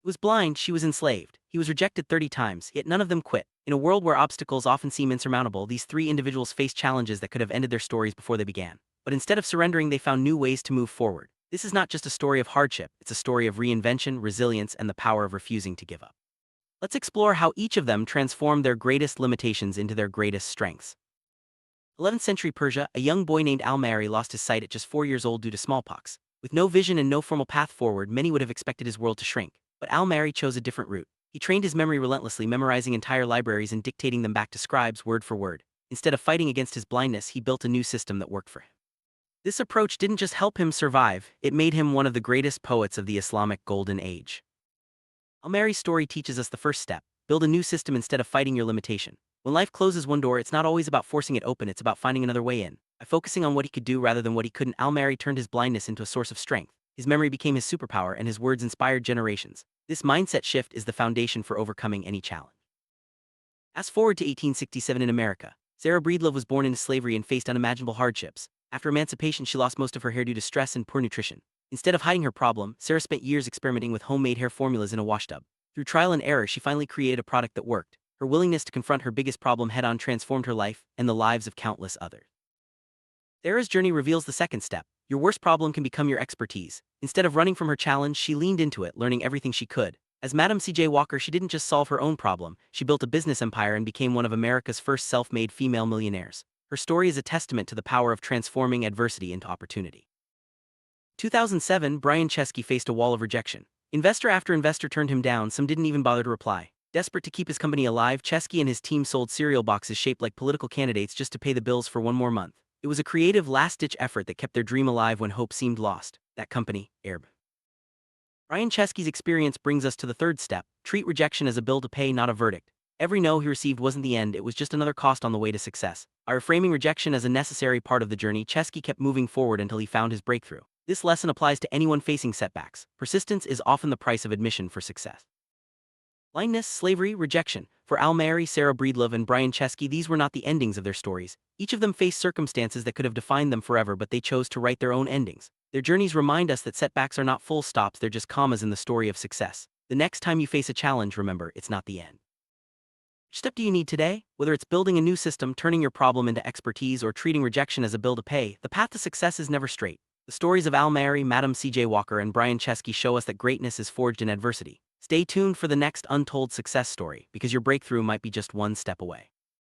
Was blind, she was enslaved. He was rejected 30 times, yet none of them quit. In a world where obstacles often seem insurmountable, these three individuals faced challenges that could have ended their stories before they began. But instead of surrendering, they found new ways to move forward. This is not just a story of hardship, it's a story of reinvention, resilience, and the power of refusing to give up. Let's explore how each of them transformed their greatest limitations into their greatest strengths. 11th century Persia, a young boy named Al-Mahri lost his sight at just 4 years old due to smallpox. With no vision and no formal path forward, many would have expected his world to shrink. But Al-Mahri chose a different route. He trained his memory relentlessly, memorizing entire libraries and dictating them back to scribes word for word. Instead of fighting against his blindness, he built a new system that worked for him. This approach didn't just help him survive, it made him one of the greatest poets of the Islamic Golden Age. Al-Mahri's story teaches us the first step: build a new system instead of fighting your limitation. When life closes one door, it's not always about forcing it open, it's about finding another way in. By focusing on what he could do rather than what he couldn't, Al-Mahri turned his blindness into a source of strength. His memory became his superpower, and his words inspired generations. This mindset shift is the foundation for overcoming any challenge. Fast forward to 1867 in America. Sarah Breedlove was born into slavery and faced unimaginable hardships. After emancipation, she lost most of her hair due to stress and poor nutrition. Instead of hiding her problem, Sarah spent years experimenting with homemade hair formulas in a wash tub. Through trial and error, she finally created a product that worked. Her willingness to confront her biggest problem head-on transformed her life and the lives of countless others. Sarah's journey reveals the second step: your worst problem can become your expertise. Instead of running from her challenge, she leaned into it, learning everything she could. As Madam C.J. Walker, she didn't just solve her own problem, she built a business empire and became one of America's first self-made female millionaires. Her story is a testament to the power of transforming adversity into opportunity. 2007, Brian Chesky faced a wall of rejection. Investor after investor turned him down, some didn't even bother to reply. Desperate to keep his company alive, Chesky and his team sold cereal boxes shaped like political candidates just to pay the bills for one more month. It was a creative, last-ditch effort that kept their dream alive when hope seemed lost. That company, Airb. Brian Chesky's experience brings us to the third step: treat rejection as a bill to pay, not a verdict. Every no he received wasn't the end, it was just another cost on the way to success. By reframing rejection as a necessary part of the journey, Chesky kept moving forward until he found his breakthrough. This lesson applies to anyone facing setbacks. Persistence is often the price of admission for success. Blindness, slavery, rejection. For Al-Mahri, Sarah Breedlove, and Brian Chesky, these were not the endings of their stories. Each of them faced circumstances that could have defined them forever, but they chose to write their own endings. Their journeys remind us that setbacks are not full stops, they're just commas in the story of success. The next time you face a challenge, remember, it's not the end. Which step do you need today? Whether it's building a new system, turning your problem into expertise, or treating rejection as a bill to pay, the path to success is never straight. The stories of Al-Mahri, Madam C.J. Walker, and Brian Chesky show us that greatness is forged in adversity. Stay tuned for the next untold success story, because your breakthrough might be just one step away.